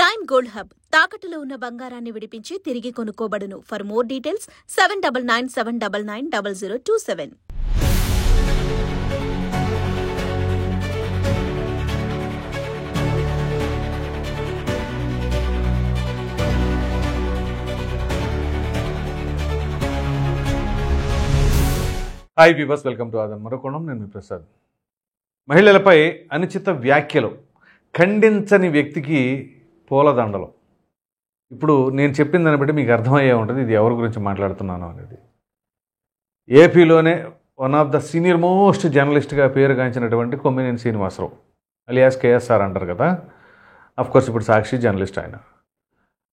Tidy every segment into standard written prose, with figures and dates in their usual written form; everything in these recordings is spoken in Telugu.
ప్రైమ్ గోల్డ్ హబ్ తాకట్టులో ఉన్న బంగారాన్ని విడిపించి తిరిగి కొనుక్కోబడును. For more details 7997990027. Hi viewers, welcome to Aadhan మరొకోణం. నేను మీ ప్రసాద్. మహిళలపై అనుచిత వ్యాఖ్యలు ఖండించని వ్యక్తికి పూలదండలు. ఇప్పుడు నేను చెప్పిన దాన్ని బట్టి మీకు అర్థమయ్యే ఉంటుంది ఇది ఎవరి గురించి మాట్లాడుతున్నాను అనేది. ఏపీలోనే one of the senior most జర్నలిస్ట్గా పేరుగాంచినటువంటి కొమ్మినేని శ్రీనివాసరావు అలియాస్ కేఎస్ఆర్ అంటారు కదా. అఫ్కోర్స్ ఇప్పుడు సాక్షి జర్నలిస్ట్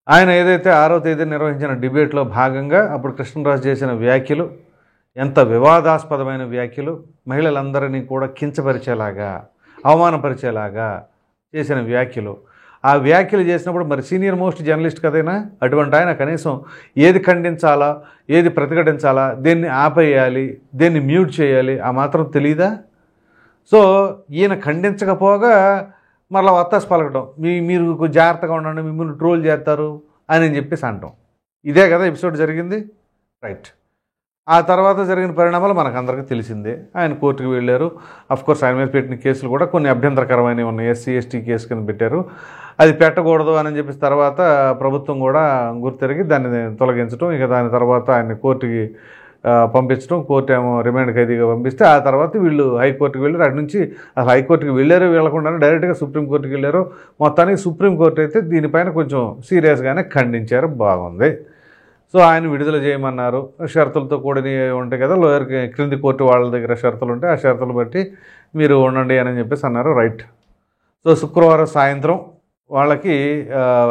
ఆయన ఏదైతే 6వ తేదీ నిర్వహించిన డిబేట్లో భాగంగా అప్పుడు కృష్ణరాజు చేసిన వ్యాఖ్యలు ఎంత వివాదాస్పదమైన వ్యాఖ్యలు, మహిళలందరినీ కూడా కించపరిచేలాగా అవమానపరిచేలాగా చేసిన వ్యాఖ్యలు. ఆ వ్యాఖ్యలు చేసినప్పుడు మరి సీనియర్ మోస్ట్ జర్నలిస్ట్ కదైనా అటువంటి ఆయన కనీసం ఏది ఖండించాలా, ఏది ప్రతిఘటించాలా, దేన్ని ఆపేయాలి, దేన్ని మ్యూట్ చేయాలి ఆ మాత్రం తెలీదా? సో ఈయన ఖండించకపోగా మరలా వత్తాసు పలకడం, మీరు జాగ్రత్తగా ఉండండి, మిమ్మల్ని ట్రోల్ చేస్తారు అని చెప్పేసి అంటాం. ఇదే కదా ఎపిసోడ్ జరిగింది, రైట్. ఆ తర్వాత జరిగిన పరిణామాలు మనకందరికీ తెలిసిందే. ఆయన కోర్టుకు వెళ్ళారు. అఫ్కోర్స్ ఆయన మీద పెట్టిన కేసులు కూడా కొన్ని అభ్యంతరకరమైనవి ఉన్నాయి. ఎస్సీ ఎస్టీ కేసు కింద పెట్టారు. అది పెట్టకూడదు అని చెప్పేసి తర్వాత ప్రభుత్వం కూడా గుర్తెరిగి దాన్ని తొలగించడం, ఇక దాని తర్వాత ఆయన్ని కోర్టుకి పంపించడం, కోర్టు ఏమో రిమాండ్ ఖైదీగా పంపిస్తే ఆ తర్వాత వీళ్ళు హైకోర్టుకు వెళ్ళారు. అటు నుంచి అసలు హైకోర్టుకి వెళ్ళారు వెళ్ళకుండా డైరెక్ట్గా సుప్రీంకోర్టుకి వెళ్ళారు. మొత్తానికి సుప్రీంకోర్టు అయితే దీనిపైన కొంచెం సీరియస్గానే ఖండించారు. బాగుంది. సో ఆయన విడుదల చేయమన్నారు. షరతులతో కూడిని ఉంటాయి కదా, లోయర్ క్రింది కోర్టు వాళ్ళ దగ్గర షరతులు ఉంటాయి, ఆ షరతులు బట్టి మీరు ఉండండి అని చెప్పేసి అన్నారు, రైట్. సో శుక్రవారం సాయంత్రం వాళ్ళకి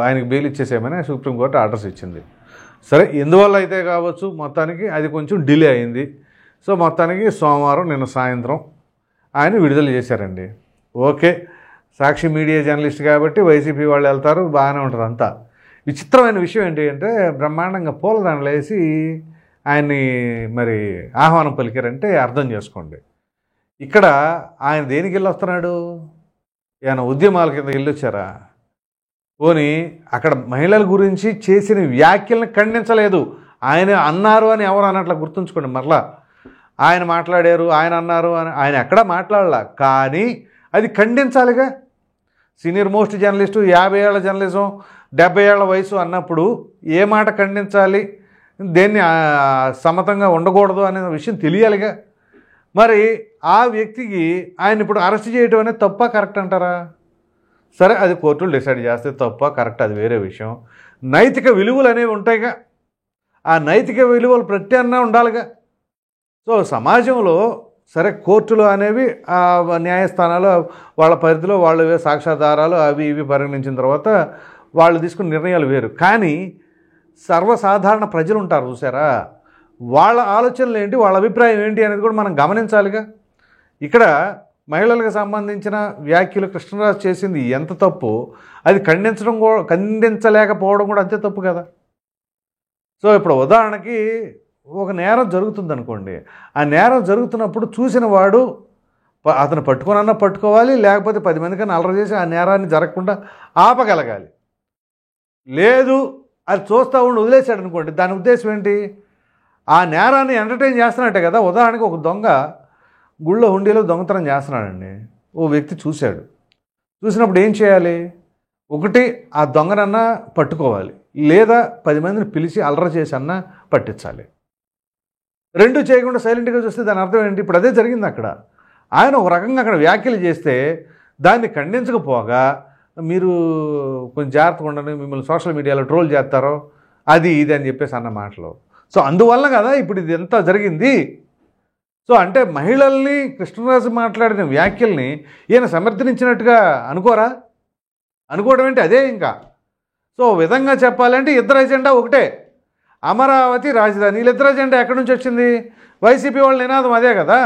ఆయనకి బెయిల్ ఇచ్చేసేమని సుప్రీంకోర్టు ఆర్డర్స్ ఇచ్చింది. సరే, ఎందువల్ల అయితే కావచ్చు, మొత్తానికి అది కొంచెం డిలే అయింది. సో మొత్తానికి సోమవారం నిన్న సాయంత్రం ఆయన విడుదల చేశారండి. ఓకే, సాక్షి మీడియా జర్నలిస్ట్ కాబట్టి వైసీపీ వాళ్ళు వెళ్తారు, బాగానే ఉంటుంది అంతా. విచిత్రమైన విషయం ఏంటి అంటే బ్రహ్మాండంగా పూలదండలు వేసి ఆయన్ని మరి ఆహ్వానం పలికారంటే అర్థం చేసుకోండి. ఇక్కడ ఆయన దేనికి వెళ్ళి వస్తున్నాడు? ఏమైనా ఉద్యమాల కింద వెళ్ళొచ్చారా? పోనీ అక్కడ మహిళల గురించి చేసిన వ్యాఖ్యలను ఖండించలేదు. ఆయన అన్నారు అని ఎవరు అన్నట్లు గుర్తుంచుకోండి. మరలా ఆయన మాట్లాడారు, ఆయన అన్నారు అని ఆయన ఎక్కడా మాట్లాడలా, కానీ అది ఖండించాలిగా. సీనియర్ మోస్ట్ జర్నలిస్టు, 50 ఏళ్ల జర్నలిజం, 70 ఏళ్ల వయసు అన్నప్పుడు ఏ మాట ఖండించాలి, దేన్ని సమతంగా ఉండకూడదు అనే విషయం తెలియాలిగా. మరి ఆ వ్యక్తికి ఆయన ఇప్పుడు అరెస్ట్ చేయడం అనేది తప్ప కరెక్ట్ అంటారా? సరే, అది కోర్టులు డిసైడ్ చేస్తే తప్ప కరెక్ట్, అది వేరే విషయం. నైతిక విలువలు అనేవి ఉంటాయిగా, ఆ నైతిక విలువలు ప్రత్యామ్నాయం ఉండాలిగా. సో సమాజంలో సరే కోర్టులు అనేవి న్యాయస్థానాలు వాళ్ళ పరిధిలో వాళ్ళు సాక్ష్యాధారాలు అవి ఇవి పరిగణించిన తర్వాత వాళ్ళు తీసుకున్న నిర్ణయాలు వేరు. కానీ సర్వసాధారణ ప్రజలు ఉంటారు చూసారా, వాళ్ళ ఆలోచనలు ఏంటి, వాళ్ళ అభిప్రాయం ఏంటి అనేది కూడా మనం గమనించాలిగా. ఇక్కడ మహిళలకు సంబంధించిన వ్యాఖ్యలు కృష్ణరాజు చేసింది ఎంత తప్పు, అది ఖండించలేకపోవడం కూడా అంతే తప్పు కదా. సో ఇప్పుడు ఉదాహరణకి ఒక నేరం జరుగుతుంది అనుకోండి, ఆ నేరం జరుగుతున్నప్పుడు చూసిన వాడు అతను పట్టుకోనన్నా పట్టుకోవాలి, లేకపోతే 10 మందికన్నా అలర చేసి ఆ నేరాన్ని జరగకుండా ఆపగలగాలి. లేదు అది చూస్తూ ఉండి వదిలేశాడు అనుకోండి, దాని ఉద్దేశం ఏంటి? ఆ నేరాన్ని ఎంటర్టైన్ చేస్తున్నట్టే కదా. ఉదాహరణకి ఒక దొంగ గుళ్ళో హుండీలో దొంగతనం చేస్తున్నాడండి, ఓ వ్యక్తి చూశాడు. చూసినప్పుడు ఏం చేయాలి? ఒకటి ఆ దొంగనన్నా పట్టుకోవాలి, లేదా 10 మందిని పిలిచి అలర చేసి అన్నా పట్టించాలి. రెండు చేయకుండా సైలెంట్గా చూస్తే దాని అర్థం ఏంటి? ఇప్పుడు అదే జరిగింది అక్కడ. ఆయన ఒక రకంగా అక్కడ వ్యాఖ్యలు చేస్తే దాన్ని ఖండించకపోగా మీరు కొంచెం జాగ్రత్తగా ఉండండి, మిమ్మల్ని సోషల్ మీడియాలో ట్రోల్ చేస్తారో అది ఇది అని చెప్పేసి అన్న మాటలు. సో అందువల్ల కదా ఇప్పుడు ఇది ఎంత జరిగింది. సో అంటే మహిళల్ని కృష్ణరాజు మాట్లాడిన వ్యాఖ్యల్ని ఈయన సమర్థించినట్టుగా అనుకోరా? అనుకోవడం ఏంటి? అదే ఇంకా. సో విధంగా చెప్పాలంటే ఇద్దరు ఎజెండా ఒకటే, అమరావతి రాజధాని. వీళ్ళిద్దరు ఎజెండా ఎక్కడి నుంచి వచ్చింది? వైసీపీ వాళ్ళ నినాదం అదే కదా.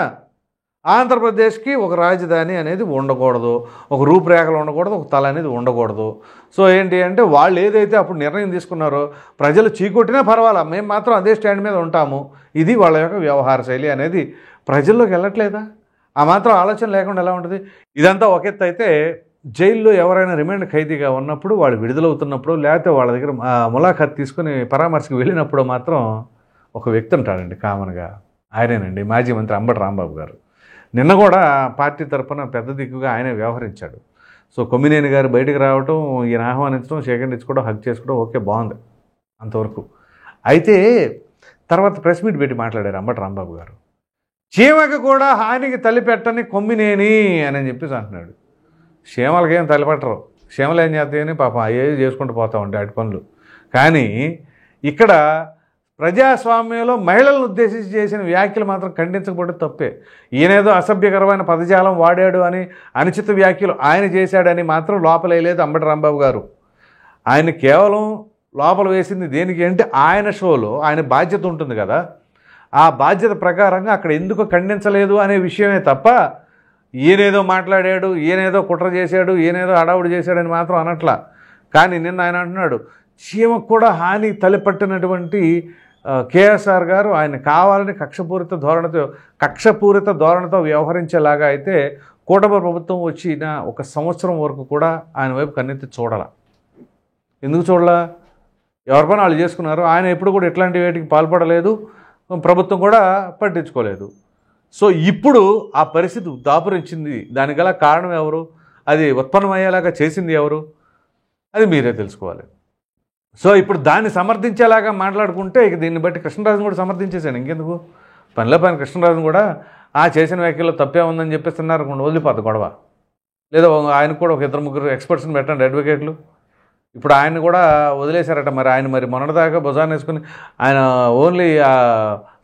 ఆంధ్రప్రదేశ్కి ఒక రాజధాని అనేది ఉండకూడదు, ఒక రూపురేఖలు ఉండకూడదు, ఒక తల అనేది ఉండకూడదు. సో ఏంటి అంటే వాళ్ళు ఏదైతే అప్పుడు నిర్ణయం తీసుకున్నారో ప్రజలు చీకొట్టినా పర్వాలా, మేము మాత్రం అదే స్టాండ్ మీద ఉంటాము, ఇది వాళ్ళ యొక్క వ్యవహార శైలి అనేది ప్రజల్లోకి వెళ్ళట్లేదా? ఆ మాత్రం ఆలోచన లేకుండా ఎలా ఉంటుంది? ఇదంతా ఒక ఎత్తు అయితే జైల్లో ఎవరైనా రిమాండ్ ఖైదీగా ఉన్నప్పుడు వాళ్ళు విడుదలవుతున్నప్పుడు లేకపోతే వాళ్ళ దగ్గర ములాఖాత్ తీసుకుని పరామర్శకు వెళ్ళినప్పుడు మాత్రం ఒక వ్యక్తి ఉంటాడండి కామన్గా, ఆయనేనండి మాజీ మంత్రి అంబటి రాంబాబు గారు. నిన్న కూడా పార్టీ తరఫున పెద్ద దిక్కుగా ఆయనే వ్యవహరించాడు. సో కొమ్మినేని గారు బయటకు రావటం, ఈయన ఆహ్వానించడం, షేక్ ఇచ్చుకోవడం, హక్ చేసుకోవడం ఓకే, బాగుంది అంతవరకు. అయితే తర్వాత ప్రెస్ మీట్ పెట్టి మాట్లాడారు అంబటి రాంబాబు గారు. చీమకి కూడా హానికి తలిపెట్టని కొమ్మినేని అని చెప్పేసి అంటున్నాడు. చీమలకి ఏం తలిపెట్టరు, చీమలు ఏం చేస్తాయని పాపం అయ్యేది చేసుకుంటూ పోతూ ఉంటాయి అటు పనులు. కానీ ఇక్కడ ప్రజాస్వామ్యంలో మహిళలను ఉద్దేశించి చేసిన వ్యాఖ్యలు మాత్రం ఖండించకపోవడం తప్పే. ఈయనేదో అసభ్యకరమైన పదజాలం వాడాడు అని, అనుచిత వ్యాఖ్యలు ఆయన చేశాడని మాత్రం లోపలేయలేదు అంబటి రాంబాబు గారు. ఆయన కేవలం లోపల వేసింది దేనికి అంటే ఆయన షోలో ఆయన బాధ్యత ఉంటుంది కదా, ఆ బాధ్యత ప్రకారంగా అక్కడ ఎందుకు ఖండించలేదు అనే విషయమే తప్ప ఈయనేదో మాట్లాడాడు, ఈయనేదో కుట్ర చేశాడు, ఈయనేదో అడావుడు చేశాడని మాత్రం అనట్లా. కానీ నిన్న ఆయన అంటున్నాడు చీమకు కూడా హాని తలపట్టినటువంటి కేఎస్ఆర్ గారు ఆయన కావాలని కక్షపూరిత ధోరణితో వ్యవహరించేలాగా అయితే కూటమి ప్రభుత్వం వచ్చిన 1 సంవత్సరం వరకు కూడా ఆయన వైపు కన్నెత్తి చూడాల. ఎందుకు చూడాల? ఎవరి పని వాళ్ళు చేసుకున్నారు. ఆయన ఎప్పుడు కూడా ఇట్లాంటి వేటికి పాల్పడలేదు, ప్రభుత్వం కూడా పట్టించుకోలేదు. సో ఇప్పుడు ఆ పరిస్థితి దాపురించింది. దానికి గల కారణం ఎవరు, అది ఉత్పన్నమయ్యేలాగా చేసింది ఎవరు, అది మీరే తెలుసుకోవాలి. సో ఇప్పుడు దాన్ని సమర్థించేలాగా మాట్లాడుకుంటే ఇక దీన్ని బట్టి కృష్ణరాజును కూడా సమర్థించేశాను. ఇంకెందుకు పనిలో పైన కృష్ణరాజును కూడా ఆ చేసిన వ్యాఖ్యలో తప్పే ఉందని చెప్పేస్తున్నారు, వదిలిపోద్ది గొడవ. లేదా ఆయనకు కూడా 2-3 ఎక్స్పర్ట్స్ని పెట్టండి, అడ్వకేట్లు. ఇప్పుడు ఆయన కూడా వదిలేశారట. ఆయన మొన్నటిదాకా భుజాన్ని వేసుకుని ఆయన ఓన్లీ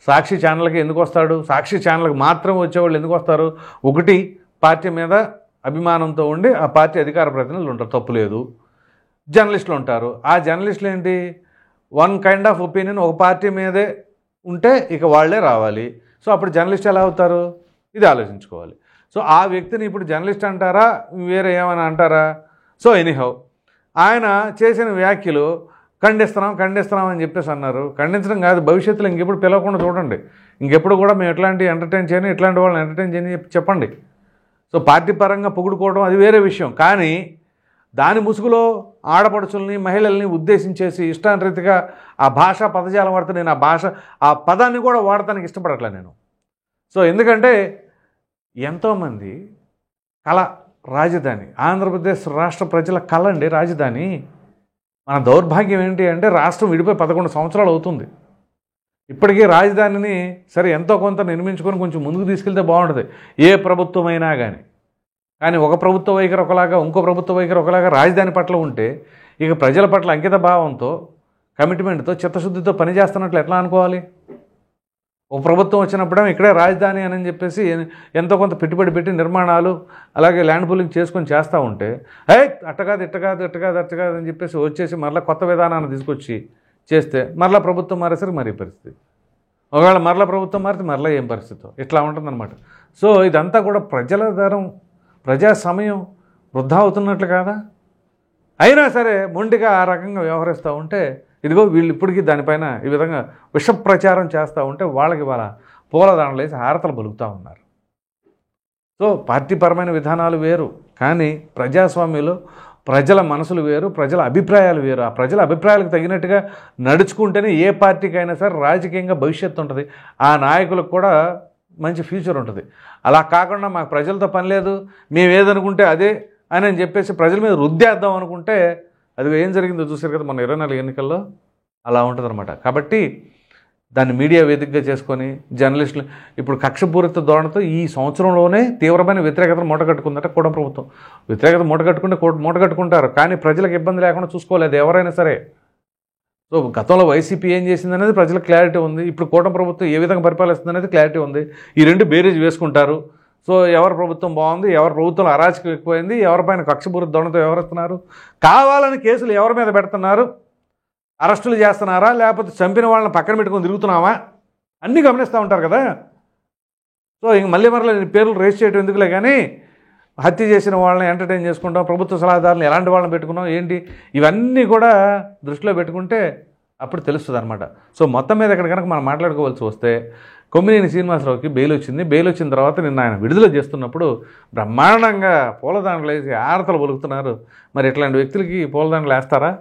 సాక్షి ఛానల్కి ఎందుకు వస్తాడు? సాక్షి ఛానల్కి మాత్రం వచ్చేవాళ్ళు ఎందుకు వస్తారు? ఒకటి, పార్టీ మీద అభిమానంతో ఉండి ఆ పార్టీ అధికార ప్రతినిధులు ఉంటారు, తప్పులేదు. జర్నలిస్టులు ఉంటారు. ఆ జర్నలిస్టులు ఏంటి, వన్ కైండ్ ఆఫ్ ఒపీనియన్ ఒక పార్టీ మీదే ఉంటే ఇక వాళ్ళే రావాలి. సో అప్పుడు జర్నలిస్ట్ ఎలా అవుతారు, ఇది ఆలోచించుకోవాలి. సో ఆ వ్యక్తిని ఇప్పుడు జర్నలిస్ట్ అంటారా, వేరే ఏమైనా అంటారా? సో ఎనీహౌ ఆయన చేసిన వ్యాఖ్యలు ఖండిస్తున్నాం అని చెప్పేసి అన్నారు. ఖండించడం కాదు, భవిష్యత్తులో ఇంకెప్పుడు పిలవకుండా చూడండి. ఇంకెప్పుడు కూడా మేము ఎట్లాంటి ఎంటర్టైన్ చేయని, ఇట్లాంటి వాళ్ళని ఎంటర్టైన్ చేయని చెప్పండి. సో పార్టీ పరంగా పొగుడుకోవడం అది వేరే విషయం. కానీ దాని ముసుగులో ఆడపడుచుల్ని, మహిళల్ని ఉద్దేశించేసి ఇష్టారీతిగా ఆ భాషా పదజాలం వాడితే నేను ఆ పదాన్ని కూడా వాడటానికి ఇష్టపడట్లే నేను. సో ఎందుకంటే ఎంతోమంది కళ రాజధాని, ఆంధ్రప్రదేశ్ రాష్ట్ర ప్రజల కళ అండి రాజధాని. మన దౌర్భాగ్యం ఏంటి అంటే రాష్ట్రం విడిపోయి 11 సంవత్సరాలు అవుతుంది. ఇప్పటికీ రాజధానిని సరే ఎంతో కొంత నిర్మించుకొని కొంచెం ముందుకు తీసుకెళ్తే బాగుంటుంది ఏ ప్రభుత్వం అయినా కానీ ఒక ప్రభుత్వ వైఖరి ఒకలాగా, ఇంకో ప్రభుత్వ వైఖరి ఒకలాగా రాజధాని పట్ల ఉంటే ఇక ప్రజల పట్ల అంకిత భావంతో, కమిట్మెంట్తో, చిత్తశుద్ధితో పనిచేస్తున్నట్లు ఎట్లా అనుకోవాలి? ఒక ప్రభుత్వం వచ్చినప్పుడే ఇక్కడే రాజధాని అని చెప్పేసి ఎంతో కొంత పెట్టుబడి పెట్టి నిర్మాణాలు అలాగే ల్యాండ్ పూలింగ్ చేసుకొని చేస్తూ ఉంటే అట్టకాదు అని చెప్పేసి వచ్చేసి మరలా కొత్త విధానాన్ని తీసుకొచ్చి చేస్తే మరలా ప్రభుత్వం మారేసరికి మరీ పరిస్థితి. ఒకవేళ మరలా ప్రభుత్వం మారితే మరలా ఏం పరిస్థితి, ఇట్లా ఉంటుందన్నమాట. సో ఇదంతా కూడా ప్రజా సమయం వృధా అవుతున్నట్లు కాదా? అయినా సరే మొండిగా ఆ రకంగా వ్యవహరిస్తూ ఉంటే ఇదిగో వీళ్ళు ఇప్పటికీ దానిపైన ఈ విధంగా విష ప్రచారం చేస్తూ ఉంటే వాళ్ళకి వాళ్ళ పూలదండలు వేసి హారతలు పలుకుతూ ఉన్నారు. సో పార్టీపరమైన విధానాలు వేరు, కానీ ప్రజాస్వామ్యంలో ప్రజల మనసులు వేరు, ప్రజల అభిప్రాయాలు వేరు. ఆ ప్రజల అభిప్రాయాలకు తగినట్టుగా నడుచుకుంటేనే ఏ పార్టీకైనా సరే రాజకీయంగా భవిష్యత్తు ఉంటుంది, ఆ నాయకులకు కూడా మంచి ఫ్యూచర్ ఉంటుంది. అలా కాకుండా మాకు ప్రజలతో పని లేదు, మేము ఏదనుకుంటే అదే అని చెప్పేసి ప్రజల మీద రుద్దేద్దాం అనుకుంటే అది ఏం జరిగిందో చూసారు కదా మన 24 ఎన్నికల్లో, అలా ఉంటుందన్నమాట. కాబట్టి దాన్ని మీడియా వేదికగా చేసుకొని జర్నలిస్టులు ఇప్పుడు కక్షపూరిత ధోరణితో ఈ సంవత్సరంలోనే తీవ్రమైన వ్యతిరేకతను మూటగట్టుకుందట కూటమి ప్రభుత్వం. వ్యతిరేకత మూటగట్టుకుంటారు, కానీ ప్రజలకు ఇబ్బంది లేకుండా చూసుకోలేదు ఎవరైనా సరే. సో గతంలో వైసీపీ ఏం చేసింది అనేది ప్రజలకు క్లారిటీ ఉంది, ఇప్పుడు కూటమి ప్రభుత్వం ఏ విధంగా పరిపాలిస్తుంది అనేది క్లారిటీ ఉంది. ఈ రెండు బేరీజ్ వేసుకుంటారు. సో ఎవరి ప్రభుత్వం బాగుంది, ఎవరి ప్రభుత్వం అరాచకం ఎక్కువైంది, ఎవరిపైన కక్షపూరిత ధోరణితో వ్యవహరిస్తున్నారు, కావాలని కేసులు ఎవరి మీద పెడుతున్నారు, అరెస్టులు చేస్తున్నారా, లేకపోతే చంపిన వాళ్ళని పక్కన పెట్టుకొని తిరుగుతున్నామా, అన్నీ గమనిస్తూ ఉంటారు కదా. సో ఇంక మళ్ళీ పేర్లు రేస్ చేయడం ఎందుకులే, కానీ హత్య చేసిన వాళ్ళని ఎంటర్టైన్ చేసుకుంటాం, ప్రభుత్వ సలహాదారులను ఎలాంటి వాళ్ళని పెట్టుకున్నాం ఏంటి, ఇవన్నీ కూడా దృష్టిలో పెట్టుకుంటే అప్పుడు తెలుస్తుంది అనమాట. సో మొత్తం మీద ఇక్కడ కనుక మనం మాట్లాడుకోవాల్సి వస్తే కొమ్మినేని శ్రీనివాసరావుకి బెయిల్ వచ్చింది. బెయిల్ వచ్చిన తర్వాత నిన్న ఆయన విడుదల చేస్తున్నప్పుడు బ్రహ్మాండంగా పూలదండలు వేసి ఆరతలు పలుకుతున్నారు. మరి ఇట్లాంటి వ్యక్తులకి పూలదండలు వేస్తారా?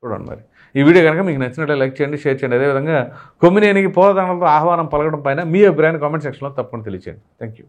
చూడండి. మరి ఈ వీడియో కనుక మీకు నచ్చినట్లయితే లైక్ చేయండి, షేర్ చేయండి. అదేవిధంగా కొమ్మినేనికి పూలదండలతో ఆహ్వానం పలకడం పైన మీ అభిప్రాయాన్ని కామెంట్ సెక్షన్లో తప్పకుండా తెలియచేయండి. Thank you.